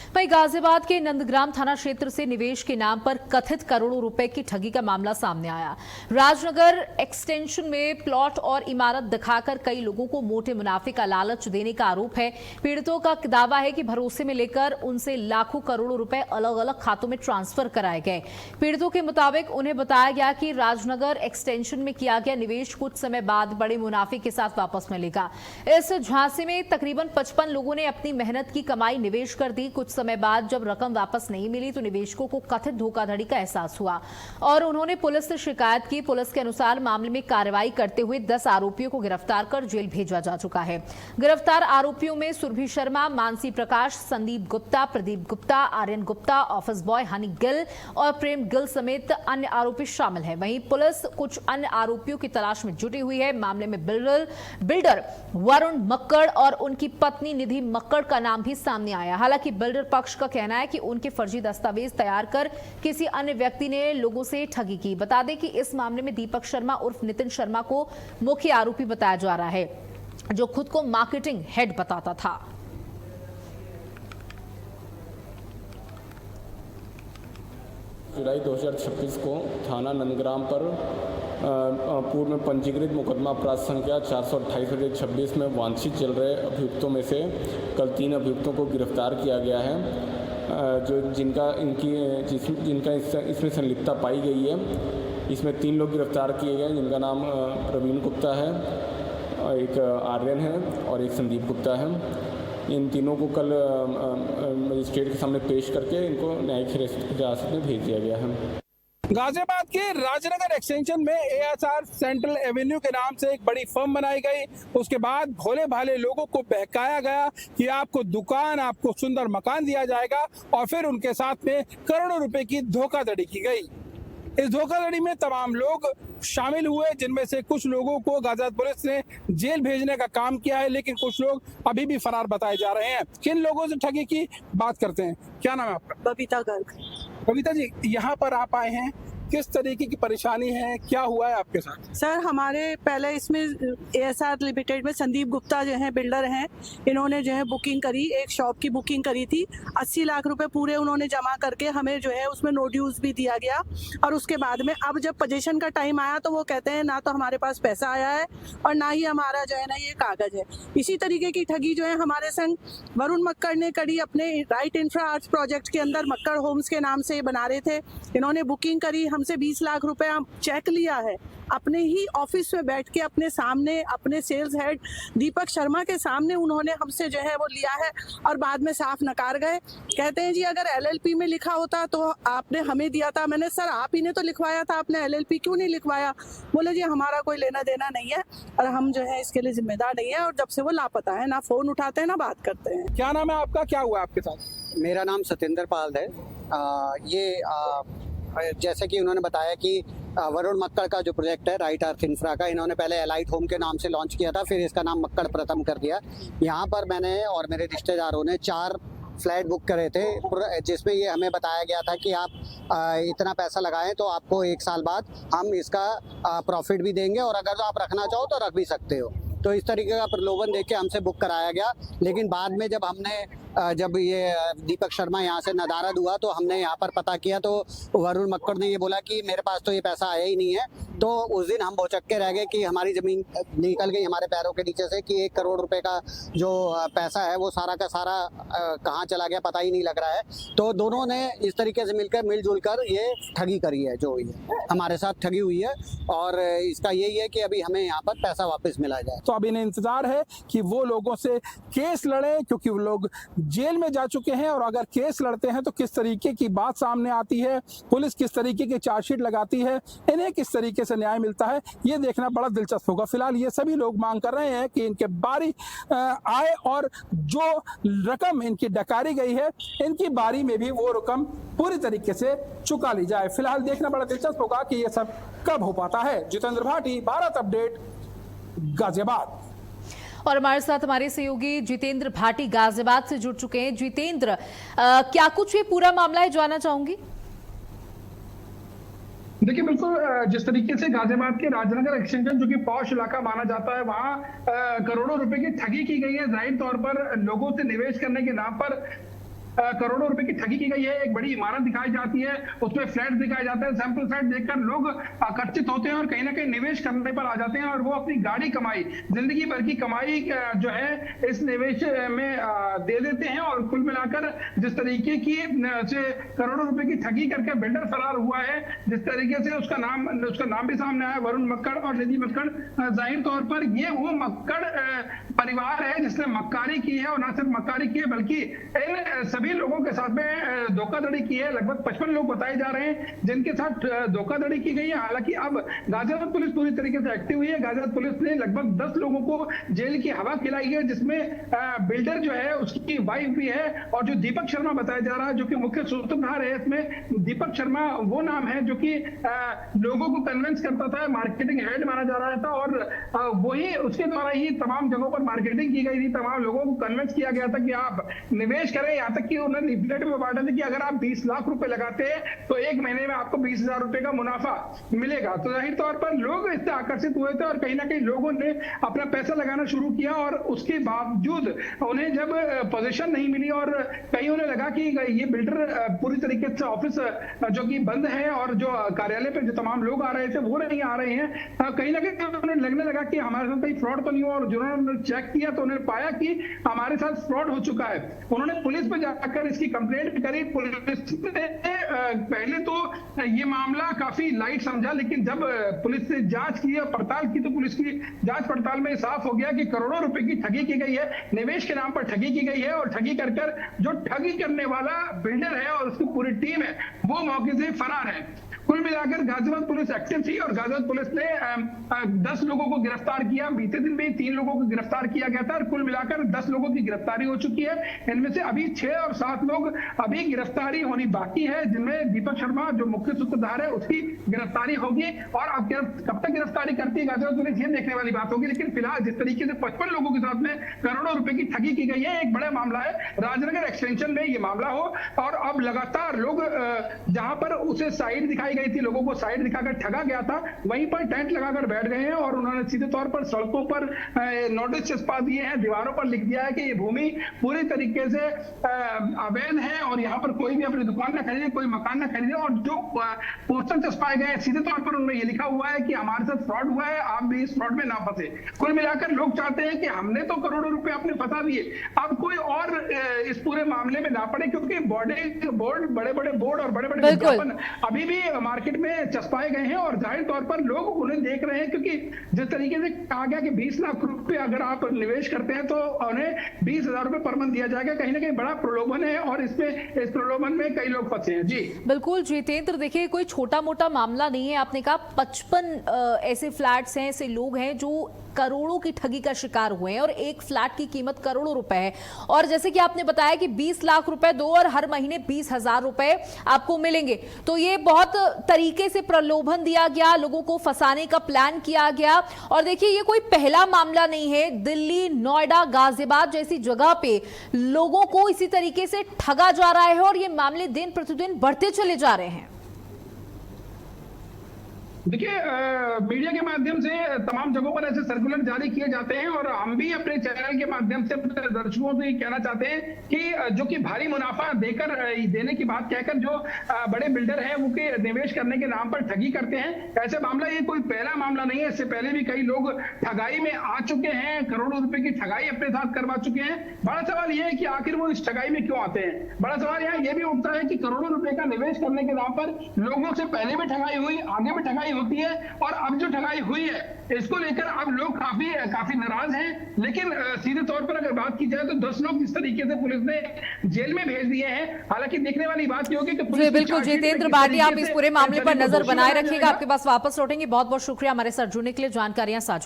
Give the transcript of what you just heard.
वहीं गाजियाबाद के नंदग्राम थाना क्षेत्र से निवेश के नाम पर कथित करोड़ों रुपए की ठगी का मामला सामने आया। राजनगर एक्सटेंशन में प्लॉट और इमारत दिखाकर कई लोगों को मोटे मुनाफे का लालच देने का आरोप है। पीड़ितों का दावा है कि भरोसे में लेकर उनसे लाखों करोड़ों रुपए अलग अलग खातों में ट्रांसफर कराए गए। पीड़ितों के मुताबिक उन्हें बताया गया कि राजनगर एक्सटेंशन में किया गया निवेश कुछ समय बाद बड़े मुनाफे के साथ वापस मिलेगा। इस झांसे में तकरीबन 55 लोगों ने अपनी मेहनत की कमाई निवेश कर दी। कुछ समय बाद जब रकम वापस नहीं मिली तो निवेशकों को कथित धोखाधड़ी का एहसास हुआ और उन्होंने पुलिस से शिकायत की। पुलिस के अनुसार मामले में कार्रवाई करते हुए 10 आरोपियों को गिरफ्तार कर जेल भेजा जा चुका है। गिरफ्तार आरोपियों में सुरभि शर्मा, मानसी प्रकाश, संदीप गुप्ता, प्रदीप गुप्ता, आर्यन गुप्ता, ऑफिस बॉय हनी गिल और प्रेम गिल समेत अन्य आरोपी शामिल हैं। वहीं पुलिस कुछ अन्य आरोपियों की तलाश में जुटी हुई है। मामले में बिल्डर वरुण मक्कड़ और उनकी पत्नी निधि मक्कड़ का नाम भी सामने आया। हालांकि बिल्डर पक्ष का कहना है कि उनके फर्जी दस्तावेज तैयार कर किसी अन्य व्यक्ति ने लोगों से ठगी की। बता दें कि इस मामले में दीपक शर्मा उर्फ नितिन शर्मा को मुख्य आरोपी बताया जा रहा है, जो खुद को मार्केटिंग हेड बताता था। जुलाई 2026 को थाना नंदग्राम पर पूर्व में पंजीकृत मुकदमा अपराध संख्या 428/26 में वांछित चल रहे अभियुक्तों में से कल 3 अभियुक्तों को गिरफ्तार किया गया है, जो जिनका इसमें संलिप्तता पाई गई है। इसमें 3 लोग गिरफ्तार किए गए, जिनका नाम प्रवीण गुप्ता है, एक आर्यन है और एक संदीप गुप्ता है। इन तीनों को कल मजिस्ट्रेट के सामने पेश करके इनको न्यायिक हिरासत में भेज दिया गया है। गाजियाबाद के राजनगर एक्सटेंशन में ASR सेंट्रल एवेन्यू के नाम से एक बड़ी फर्म बनाई गई। उसके बाद भोले भाले लोगों को बहकाया गया कि आपको दुकान, आपको सुंदर मकान दिया जाएगा और फिर उनके साथ में करोड़ों रुपए की धोखाधड़ी की गई। इस धोखाधड़ी में तमाम लोग शामिल हुए, जिनमें से कुछ लोगों को गाजियाबाद पुलिस ने जेल भेजने का काम किया है, लेकिन कुछ लोग अभी भी फरार बताए जा रहे हैं। किन लोगों से ठगी की बात करते हैं। क्या नाम है आपका? बबीता गर्ग। बबीता जी, यहाँ पर आप आए हैं, किस तरीके की परेशानी है, क्या हुआ है आपके साथ? सर, हमारे पहले इसमें ASR लिमिटेड में संदीप गुप्ता जो है बिल्डर हैं, इन्होंने जो है बुकिंग करी, एक शॉप की बुकिंग करी थी। 80 लाख रुपए पूरे उन्होंने जमा करके हमें जो है उसमें नो ड्यूज भी दिया गया। और उसके बाद में अब जब पोजीशन का टाइम आया तो वो कहते हैं ना तो हमारे पास पैसा आया है और ना ही हमारा जो है ना ये कागज है। इसी तरीके की ठगी जो है हमारे संग वरुण मक्कड़ ने करी। अपने राइट इंफ्रा आर्ट्स प्रोजेक्ट के अंदर मक्कड़ होम्स के नाम से बना रहे थे। इन्होंने बुकिंग करी, हमसे 20 लाख रुपया चेक लिया है। अपने ही ऑफिस में बैठ के अपने सामने अपने सेल्स हेड दीपक शर्मा के सामने उन्होंने हमसे जो है वो लिया है और बाद में साफ नकार गए। कहते हैं जी अगर LLP में लिखा होता तो आपने हमें दिया था। मैंने सर आप ही ने तो लिखवाया था, आपने LLP क्यों नहीं लिखवाया? बोले जी हमारा कोई लेना देना नहीं है और हम जो है इसके लिए जिम्मेदार नहीं है। और जब से वो लापता है, ना फोन उठाते हैं ना बात करते हैं। क्या नाम है आपका, क्या हुआ आपके साथ? मेरा नाम सतेंद्र पाल है। जैसे कि उन्होंने बताया कि वरुण मक्कड़ का जो प्रोजेक्ट है राइट अर्थ इंफ्रा का, इन्होंने पहले एलाइट होम के नाम से लॉन्च किया था, फिर इसका नाम मक्कड़ प्रथम कर दिया। यहाँ पर मैंने और मेरे रिश्तेदारों ने 4 फ्लैट बुक करे थे, जिसमें ये हमें बताया गया था कि आप इतना पैसा लगाएं तो आपको 1 साल बाद हम इसका प्रॉफिट भी देंगे और अगर तो आप रखना चाहो तो रख भी सकते हो। तो इस तरीके का प्रलोभन देके हमसे बुक कराया गया। लेकिन बाद में जब ये दीपक शर्मा यहाँ से नदारद हुआ तो हमने यहाँ पर पता किया तो वरुण मक्कड़ ने ये बोला कि मेरे पास तो ये पैसा आया ही नहीं है। तो उस दिन हम भौचक्के रह गए कि हमारी ज़मीन निकल गई हमारे पैरों के नीचे से कि 1 करोड़ रुपए का जो पैसा है वो सारा का सारा कहाँ चला गया पता ही नहीं लग रहा है। तो दोनों ने इस तरीके से मिलजुल कर ये ठगी करी है, जो हुई है हमारे साथ ठगी हुई है। और इसका यही है कि अभी हमें यहाँ पर पैसा वापस मिला जाए। तो अभी इन्हें इंतजार है कि वो लोगों से केस लड़े, क्योंकि वो लोग जेल में जा चुके हैं। और अगर केस लड़ते हैं तो किस तरीके की बात सामने आती है, पुलिस किस तरीके की चार्जशीट लगाती है, इन्हें किस तरीके से न्याय मिलता है, ये देखना बड़ा दिलचस्प होगा। फिलहाल ये सभी लोग मांग कर रहे हैं कि इनके बारी आए और जो रकम इनकी डकारी गई है इनकी बारी में भी वो रकम पूरी तरीके से चुका ली जाए। फिलहाल देखना बड़ा दिलचस्प होगा कि ये सब कब हो पाता है। जितेंद्र भाटी, भारत अपडेट, गाजियाबाद। और हमारे साथ हमारे सहयोगी जितेंद्र भाटी गाजियाबाद से जुड़ चुके हैं। जितेंद्र, क्या कुछ ये पूरा मामला है, जानना चाहूंगी। देखिए बिल्कुल, जिस तरीके से गाजियाबाद के राजनगर एक्सटेंशन जो कि पॉश इलाका माना जाता है, वहां करोड़ों रुपए की ठगी की गई है। जाहिर तौर पर लोगों से निवेश करने के नाम पर करोड़ों रुपए की ठगी की गई है। एक बड़ी इमारत दिखाई जाती है, उसमें फ्लैट दिखाए जाते हैं, सैंपल फ्लैट देखकर लोग आकर्षित होते हैं और कहीं ना कहीं निवेश करने पर आ जाते हैं और वो अपनी गाड़ी कमाई, जिंदगी भर की कमाई जो है इस निवेश में दे देते हैं। और कुल मिलाकर जिस तरीके की से करोड़ों रुपए की ठगी करके बिल्डर फरार हुआ है, जिस तरीके से उसका नाम भी सामने आया, वरुण मक्कड़ और निधि मक्कड़, जाहिर तौर पर ये वो मक्कड़ परिवार है जिसने मक्कारी की है और ना सिर्फ मक्कारी की है बल्कि इन सभी लोगों के साथ में धोखाधड़ी की है। लगभग 55 लोग बताए जा रहे हैं जिनके साथ धोखाधड़ी की गई है। हालांकि अब गाजियाबाद पुलिस पूरी तरीके से एक्टिव हुई है। गाजियाबाद पुलिस ने लगभग 10 लोगों को जेल की हवा खिलाई है, जिसमें बिल्डर जो है उसकी वाइफ भी है और जो दीपक शर्मा बताया जा रहा है जो कि मुख्य सूत्रधार है इसमें। दीपक शर्मा वो नाम है जो कि लोगों को कन्विंस करता था, मार्केटिंग हेड माना जा रहा था और वही उसके द्वारा ही तमाम जगहों पर मार्केटिंग की गई थी, तमाम लोगों को कन्विंस किया गया था कि आप निवेश करें। यहाँ तक कि उन्होंने लीफलेट में बांटा था कि अगर आप 20 लाख रुपए लगाते हैं तो एक महीने में आपको 20,000 रुपए का मुनाफा मिलेगा। तो जाहिर तौर पर लोग इससे आकर्षित हुए थे और कहीं ना कहीं लोगों ने अपना पैसा लगाना शुरू किया और उसके बावजूद उन्हें जब पोजीशन नहीं मिली और कहीं उन्हें लगा कि ये बिल्डर पूरी तरीके से ऑफिस जो कि बंद है और जो कार्यालय पे जो तमाम लोग आ रहे थे वो नहीं आ रहे हैं, कहीं ना कहीं उन्हें लगने लगा कि हमारे साथ कहीं फ्रॉड तो नहीं हुआ। और जिन्होंने चेक किया तो उन्होंने पाया कि हमारे साथ फ्रॉड हो चुका है। उन्होंने पुलिस पे जाकर इसकी कंप्लेंट करी। पुलिस ने पहले तो ये मामला काफी लाइट समझा, लेकिन जब पुलिस ने जांच की और पड़ताल की तो पुलिस की जांच पड़ताल में साफ हो गया कि करोड़ों रुपए की ठगी की गई है, निवेश के नाम पर ठगी की गई है और ठगी कर जो ठगी करने वाला बिल्डर है और उसकी पूरी टीम है वो मौके से फरार है। कुल मिलाकर गाजियाबाद पुलिस एक्टिव थी और गाजियाबाद पुलिस ने 10 लोगों को गिरफ्तार किया। बीते दिन में 3 लोगों को गिरफ्तार किया गया था और कुल मिलाकर 10 लोगों की गिरफ्तारी हो चुकी है। इनमें से अभी 6 और 7 लोग अभी गिरफ्तारी होनी बाकी है, जिनमें दीपक शर्मा जो मुख्य सूत्रधार है उसकी गिरफ्तारी होगी। और अब कब तक गिरफ्तारी करती है गाजियाबाद पुलिस ये देखने वाली बात होगी। लेकिन फिलहाल जिस तरीके से 55 लोगों के साथ में करोड़ों रुपए की ठगी की गई है, एक बड़ा मामला है। राजनगर एक्सटेंशन में ये मामला हो और अब लगातार लोग जहां पर उसे साइड दिखाई गई थी, लोगों को साइड दिखाकर ठगा गया था, वहीं पर टेंट लगाकर बैठ गए हैं और उन्होंने सीधे तौर पर सड़कों पर नोटिस चिपका दिए हैं, दीवारों पर लिख दिया है कि ये भूमि पूरी तरीके से अवैध है और यहाँ पर कोई भी अपनी दुकान ना खरीदे, कोई मकान ना खरीदे। और जो पोस्टर चिपकाए गए सीधे तौर पर उन्होंने ये लिखा हुआ है कि हमारे साथ फ्रॉड हुआ है, आप भी इस फ्रॉड में ना फंसे। कुल मिलाकर लोग चाहते हैं कि हमने तो करोड़ों रुपए अपने फंसा दिए, अब कोई और इस पूरे मामले में ना पड़े, क्योंकि बोर्ड बड़े बड़े बोर्ड और बड़े बड़े विज्ञापन अभी भी मार्केट में चस्पाए गए हैं और जाहिर तौर पर लोग उन्हें देख रहे हैं। क्योंकि जिस तरीके से कहा गया कि 20 लाख रुपए अगर आप निवेश करते हैं तो उन्हें 20,000 रुपए पर मंथ दिया जाएगा, कहीं ना कहीं बड़ा प्रलोभन है और इस प्रलोभन में कई लोग फंसे हैं। जी बिल्कुल जितेंद्र, देखिए कोई छोटा मोटा मामला नहीं है। आपने कहा 55 ऐसे फ्लैट्स हैं, ऐसे लोग हैं जो करोड़ों की ठगी का शिकार हुए हैं और एक फ्लैट की कीमत करोड़ों रुपए है। और जैसे कि आपने बताया कि 20 लाख रुपए दो और हर महीने 20,000 रुपए आपको मिलेंगे, तो ये बहुत तरीके से प्रलोभन दिया गया, लोगों को फंसाने का प्लान किया गया। और देखिए ये कोई पहला मामला नहीं है, दिल्ली, नोएडा, गाजियाबाद जैसी जगह पे लोगों को इसी तरीके से ठगा जा रहा है और ये मामले दिन प्रतिदिन बढ़ते चले जा रहे हैं। देखिए मीडिया के माध्यम से तमाम जगहों पर ऐसे सर्कुलर जारी किए जाते हैं और हम भी अपने चैनल के माध्यम से अपने दर्शकों से कहना चाहते हैं कि जो कि भारी मुनाफा देने की बात कहकर जो बड़े बिल्डर हैं वो के निवेश करने के नाम पर ठगी करते हैं। ऐसे मामला ये कोई पहला मामला नहीं है, इससे पहले भी कई लोग ठगाई में आ चुके हैं, करोड़ों रुपए की ठगाई अपने साथ करवा चुके हैं। बड़ा सवाल यह है कि आखिर वो इस ठगाई में क्यों आते हैं। बड़ा सवाल यहाँ ये भी उठता है कि करोड़ों रुपए का निवेश करने के नाम पर लोगों से पहले भी ठगाई हुई, आगे भी ठगाई होती है और अब जो ठगाई हुई है इसको लेकर अब लोग काफी नाराज हैं। लेकिन सीधे तौर पर अगर बात की जाए तो 10 लोग इस तरीके से पुलिस ने जेल में भेज दिए हैं। हालांकि देखने वाली बात ये होगी कि पुलिस बिल्कुल जितेंद्र बाटी, आप इस पूरे मामले पर नजर बनाए रखिएगा। आपके पास वापस लौटेंगे। बहुत बहुत शुक्रिया हमारे साथ जुड़ने के लिए, जानकारियां साझा